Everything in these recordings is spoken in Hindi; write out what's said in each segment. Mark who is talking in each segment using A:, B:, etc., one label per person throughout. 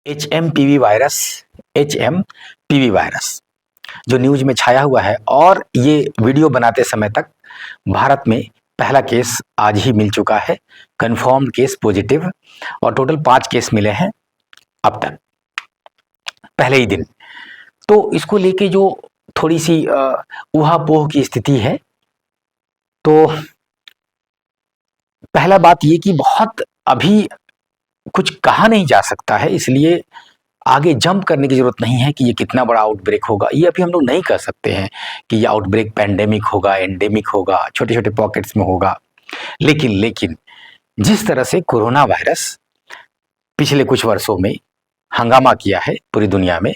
A: H M P V virus जो न्यूज में छाया हुआ है, और ये वीडियो बनाते समय तक भारत में पहला केस आज ही मिल चुका है, कंफर्म्ड केस पॉजिटिव, और टोटल 5 केस मिले हैं अब तक पहले ही दिन। तो इसको लेके जो थोड़ी सी ऊहापोह की स्थिति है, तो पहला बात ये कि बहुत अभी कुछ कहा नहीं जा सकता है, इसलिए आगे जंप करने की जरूरत नहीं है कि ये कितना बड़ा आउटब्रेक होगा। ये अभी हम लोग नहीं कह सकते हैं कि ये आउटब्रेक पैंडेमिक होगा, एंडेमिक होगा, छोटे छोटे पॉकेट्स में होगा। लेकिन जिस तरह से कोरोना वायरस पिछले कुछ वर्षों में हंगामा किया है पूरी दुनिया में,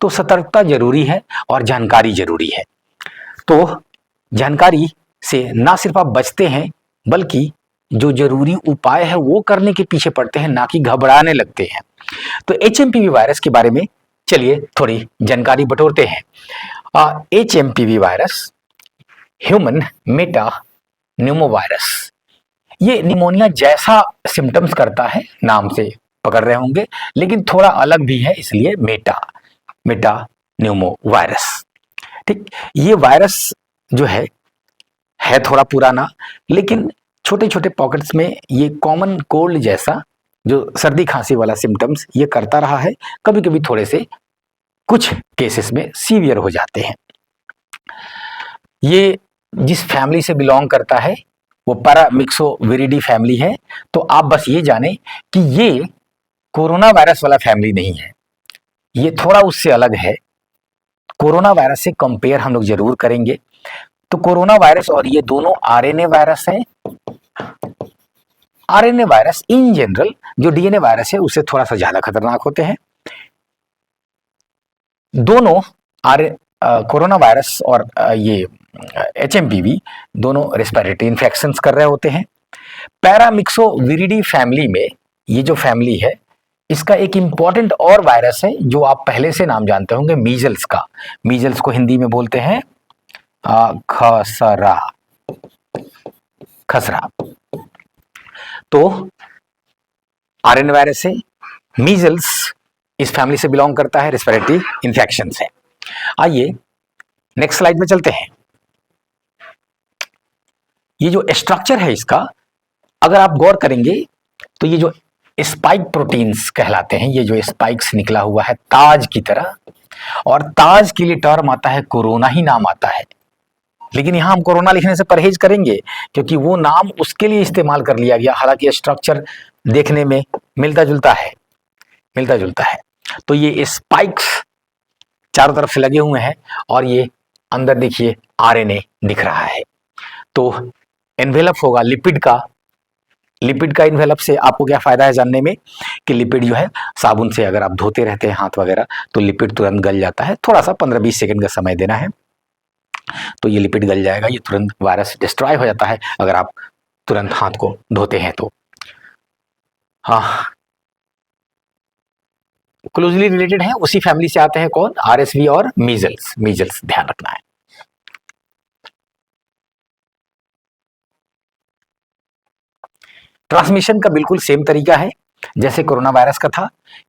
A: तो सतर्कता जरूरी है और जानकारी जरूरी है। तो जानकारी से ना सिर्फ आप बचते हैं, बल्कि जो जरूरी उपाय है वो करने के पीछे पड़ते हैं, ना कि घबराने लगते हैं। तो एचएमपीवी वायरस के बारे में चलिए थोड़ी जानकारी बटोरते हैं। एचएमपीवी वायरस ह्यूमन मेटा न्यूमोवायरस, ये निमोनिया जैसा सिम्टम्स करता है, नाम से पकड़ रहे होंगे, लेकिन थोड़ा अलग भी है, इसलिए मेटा न्यूमोवायरस। ठीक, ये वायरस जो है थोड़ा पुराना, लेकिन छोटे छोटे पॉकेट्स में ये कॉमन कोल्ड जैसा जो सर्दी खांसी वाला सिम्टम्स ये करता रहा है। कभी कभी थोड़े से कुछ केसेस में सीवियर हो जाते हैं। ये जिस फैमिली से बिलोंग करता है वो पैरामिक्सोविरिडी फैमिली है। तो आप बस ये जाने कि ये कोरोना वायरस वाला फैमिली नहीं है, ये थोड़ा उससे अलग है। कोरोना वायरस से कंपेयर हम लोग जरूर करेंगे। तो कोरोना वायरस और ये दोनों आरएनए वायरस हैं। आरएनए वायरस इन जनरल जो डीएनए वायरस है उससे थोड़ा सा ज्यादा खतरनाक होते हैं। दोनों कोरोना वायरस और ये एचएमपीवी दोनों रेस्पिरेटरी इन्फेक्शंस कर रहे होते हैं। पैरामिक्सोविरिडी फैमिली में ये जो फैमिली है, इसका एक इंपॉर्टेंट और वायरस है जो आप पहले से नाम जानते होंगे, मीजल्स का। मीजल्स को हिंदी में बोलते हैं खसरा। तो आरएनए वायरस है, मीजल्स इस फैमिली से बिलोंग करता है, रेस्पिरेटरी इन्फेक्शन है। आइए नेक्स्ट स्लाइड में चलते हैं। ये जो स्ट्रक्चर है इसका, अगर आप गौर करेंगे तो ये जो स्पाइक प्रोटीन्स कहलाते हैं, ये जो स्पाइक्स निकला हुआ है ताज की तरह, और ताज के लिए टर्म आता है कोरोना ही नाम आता है। लेकिन यहां हम कोरोना लिखने से परहेज करेंगे क्योंकि वो नाम उसके लिए इस्तेमाल कर लिया गया, हालांकि स्ट्रक्चर देखने में मिलता जुलता है। तो ये स्पाइक्स चारों तरफ से लगे हुए हैं और ये अंदर देखिए आरएनए दिख रहा है। तो एनवेलप होगा लिपिड का इन्वेलप से आपको क्या फायदा है जानने में कि लिपिड जो है साबुन से अगर आप धोते रहते हैं हाथ वगैरह तो लिपिड तुरंत गल जाता है। थोड़ा सा 15-20 सेकंड का समय देना है, तो ये लिपिड गल जाएगा, ये तुरंत वायरस डिस्ट्रॉय हो जाता है अगर आप तुरंत हाथ को धोते हैं तो। हाँ, क्लोजली रिलेटेड है, उसी फैमिली से आते हैं कौन, आरएसवी और मीजल्स ध्यान रखना है। ट्रांसमिशन का बिल्कुल सेम तरीका है जैसे कोरोना वायरस का था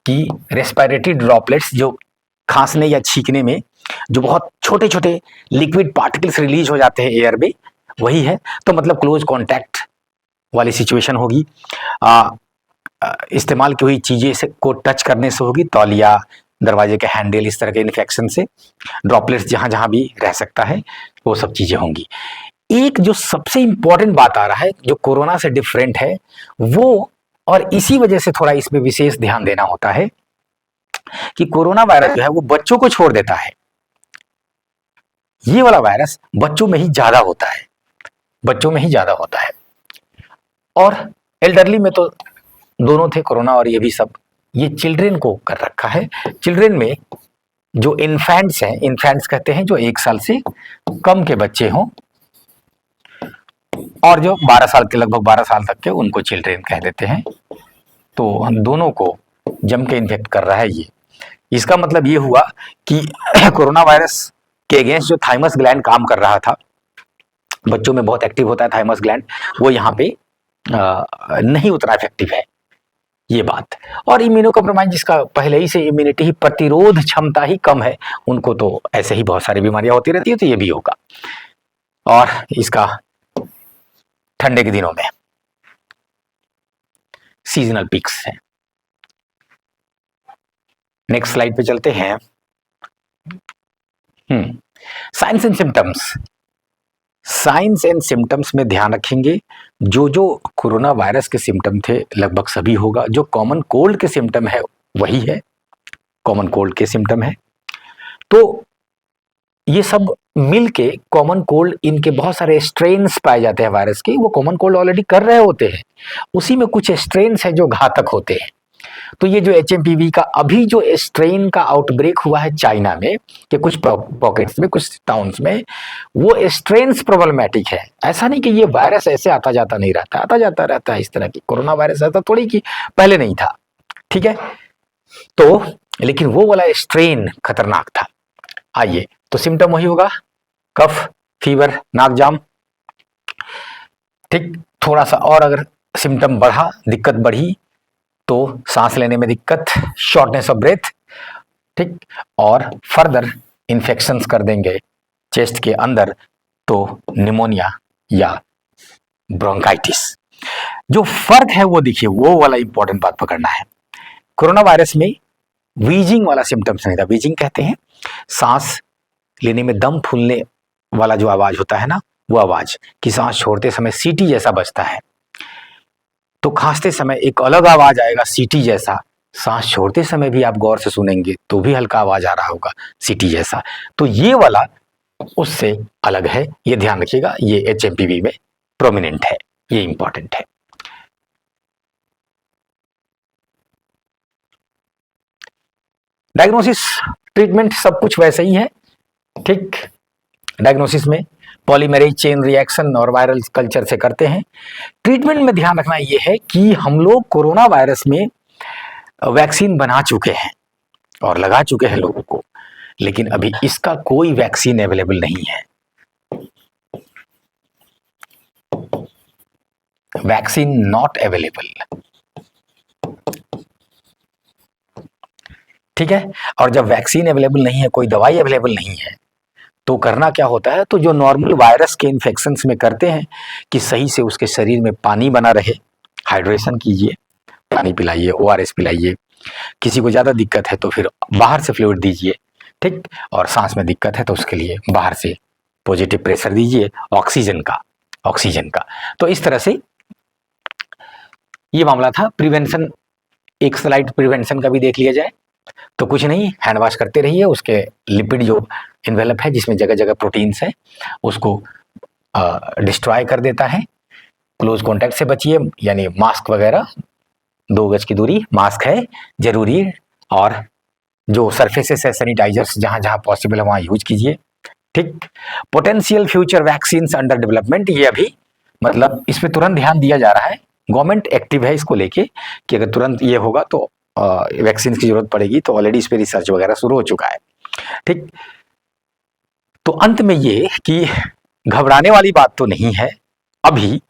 A: कि रेस्पिरेटरी ड्रॉपलेट्स जो खांसने या छींकने में जो बहुत छोटे छोटे लिक्विड पार्टिकल्स रिलीज हो जाते हैं एयर में, वही है। तो मतलब क्लोज कॉन्टैक्ट वाली सिचुएशन होगी, इस्तेमाल की हुई चीजें से को टच करने से होगी, तौलिया, दरवाजे के हैंडल, इस तरह के इन्फेक्शन से ड्रॉपलेट्स जहां जहां भी रह सकता है वो सब चीजें होंगी। एक जो सबसे इंपॉर्टेंट बात आ रहा है जो कोरोना से डिफरेंट है वो, और इसी वजह से थोड़ा इसमें विशेष ध्यान देना होता है कि कोरोना वायरस जो है वो बच्चों को छोड़ देता है। ये वाला वायरस बच्चों में ही ज्यादा होता है, और एल्डरली में तो दोनों थे कोरोना और ये भी सब। ये चिल्ड्रेन को कर रखा है। चिल्ड्रेन में जो इन्फेंट्स हैं, इन्फेंट्स कहते हैं जो 1 साल से कम के बच्चे हों, और जो 12 साल के, लगभग 12 साल तक के, उनको चिल्ड्रेन कह देते हैं। तो हम दोनों को जम के इन्फेक्ट कर रहा है ये। इसका मतलब ये हुआ कि कोरोना वायरस के अगेंस्ट जो थाइमस ग्लैंड काम कर रहा था, बच्चों में बहुत एक्टिव होता है थाइमस ग्लैंड, वो यहाँ पे नहीं उतना इफेक्टिव है। ये बात। और इम्यूनो कॉम्प्रोमाइज जिसका पहले ही से इम्यूनिटी ही प्रतिरोध क्षमता ही कम है, उनको तो ऐसे ही बहुत सारी बीमारियां होती रहती है, तो ये भी होगा। और इसका ठंडे के दिनों में सीजनल पिक्स है। नेक्स्ट स्लाइड पे चलते हैं। Science and symptoms. Science and symptoms में ध्यान रखेंगे, जो जो कोरोना वायरस के सिम्टम थे लगभग सभी होगा। जो कॉमन कोल्ड के सिम्टम है वही है, कॉमन कोल्ड के सिम्टम है। तो ये सब मिलके कॉमन कोल्ड, इनके बहुत सारे स्ट्रेन्स पाए जाते हैं वायरस के, वो कॉमन कोल्ड ऑलरेडी कर रहे होते हैं, उसी में कुछ स्ट्रेन्स हैं जो घातक होते हैं। तो ये जो HMPV का अभी जो स्ट्रेन का आउटब्रेक हुआ है चाइना में कि कुछ पॉकेट्स में, कुछ टाउन्स में, वो स्ट्रेन्स प्रॉब्लमैटिक है। ऐसा नहीं कि ये वायरस ऐसे आता जाता नहीं रहता, आता जाता रहता है। इस तरह की कोरोना वायरस ऐसा थोड़ी कि पहले नहीं था, ठीक है। तो लेकिन वो वाला स्ट्रेन खतरनाक था। आइए, तो सिम्टम वही होगा, कफ, फीवर, नाक जाम, ठीक। थोड़ा सा और अगर सिम्टम बढ़ा, दिक्कत बढ़ी, तो सांस लेने में दिक्कत, शॉर्टनेस ऑफ ब्रेथ, ठीक। और फर्दर इन्फेक्शंस कर देंगे चेस्ट के अंदर, तो निमोनिया या ब्रोंकाइटिस। जो फर्क है वो देखिए, वो वाला इंपॉर्टेंट बात पकड़ना है। कोरोना वायरस में वीजिंग वाला सिम्टम्स नहीं था। वीजिंग कहते हैं सांस लेने में दम फूलने वाला जो आवाज होता है ना, वो आवाज कि सांस छोड़ते समय सीटी जैसा बजता है। तो खांसते समय एक अलग आवाज आएगा सीटी जैसा, सांस छोड़ते समय भी आप गौर से सुनेंगे तो भी हल्का आवाज आ रहा होगा सीटी जैसा। तो ये वाला उससे अलग है, ये ध्यान रखिएगा। ये HMPV में प्रोमिनेंट है, ये इंपॉर्टेंट है। डायग्नोसिस, ट्रीटमेंट सब कुछ वैसे ही है, ठीक। डायग्नोसिस में पॉलीमरेज चेन रिएक्शन और वायरल कल्चर से करते हैं। ट्रीटमेंट में ध्यान रखना यह है कि हम लोग कोरोना वायरस में वैक्सीन बना चुके हैं और लगा चुके हैं लोगों को, लेकिन अभी इसका कोई वैक्सीन अवेलेबल नहीं है। वैक्सीन नॉट अवेलेबल, ठीक है। और जब वैक्सीन अवेलेबल नहीं है, कोई दवाई अवेलेबल नहीं है, तो करना क्या होता है, तो जो नॉर्मल वायरस के इन्फेक्शंस में करते हैं कि सही से उसके शरीर में पानी बना रहे, हाइड्रेशन कीजिए, पानी पिलाइए, ORS पिलाइए। किसी को ज़्यादा दिक्कत है तो फिर बाहर से फ्लूइड दीजिए, ठीक। और सांस में दिक्कत है तो उसके लिए बाहर से पॉजिटिव प्रेशर दीजिए ऑक्सीजन का। तो इस तरह से ये मामला था। प्रिवेंशन, एक स्लाइड प्रिवेंशन का भी देख लिया जाए तो कुछ नहीं, हैंड वॉश करते रहिए। उसके लिपिड जो इन्वेलप है जिसमें जगह जगह प्रोटीन्स है, उसको डिस्ट्रॉय कर देता है। क्लोज कॉन्टैक्ट से बचिए, यानी मास्क वगैरह, 2 गज की दूरी, मास्क है जरूरी। और जो सरफेसेस है सैनिटाइजर्स जहां जहां पॉसिबल है वहां यूज कीजिए, ठीक। Potential future vaccine under development, ये अभी मतलब इस पे तुरंत ध्यान दिया जा रहा है। गवर्नमेंट एक्टिव है इसको लेके कि अगर तुरंत ये होगा तो वैक्सीन की जरूरत पड़ेगी, तो ऑलरेडी इस पे रिसर्च वगैरह शुरू हो चुका है, ठीक। तो अंत में ये कि घबराने वाली बात तो नहीं है अभी,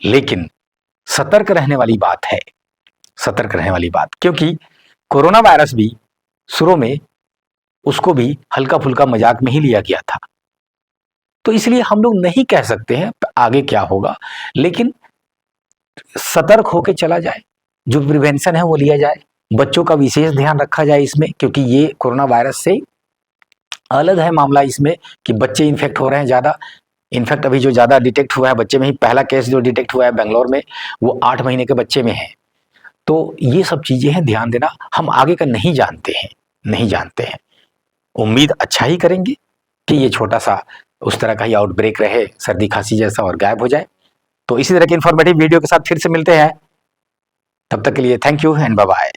A: लेकिन सतर्क रहने वाली बात है, सतर्क रहने वाली बात। क्योंकि कोरोना वायरस भी शुरू में उसको भी हल्का फुल्का मजाक में ही लिया गया था, तो इसलिए हम लोग नहीं कह सकते हैं आगे क्या होगा, लेकिन सतर्क होके चला जाए, जो प्रिवेंशन है वो लिया जाए। बच्चों का विशेष ध्यान रखा जाए इसमें, क्योंकि ये कोरोना वायरस से अलग है मामला इसमें कि बच्चे इन्फेक्ट हो रहे हैं ज़्यादा। इनफैक्ट अभी जो ज़्यादा डिटेक्ट हुआ है बच्चे में ही, पहला केस जो डिटेक्ट हुआ है बेंगलोर में, वो 8 महीने के बच्चे में है। तो ये सब चीज़ें हैं, ध्यान देना। हम आगे का नहीं जानते हैं। उम्मीद अच्छा ही करेंगे कि ये छोटा सा उस तरह का ही आउटब्रेक रहे, सर्दी खांसी जैसा, और गायब हो जाए। तो इसी तरह के इन्फॉर्मेटिव वीडियो के साथ फिर से मिलते हैं। तब तक के लिए thank you and bye bye.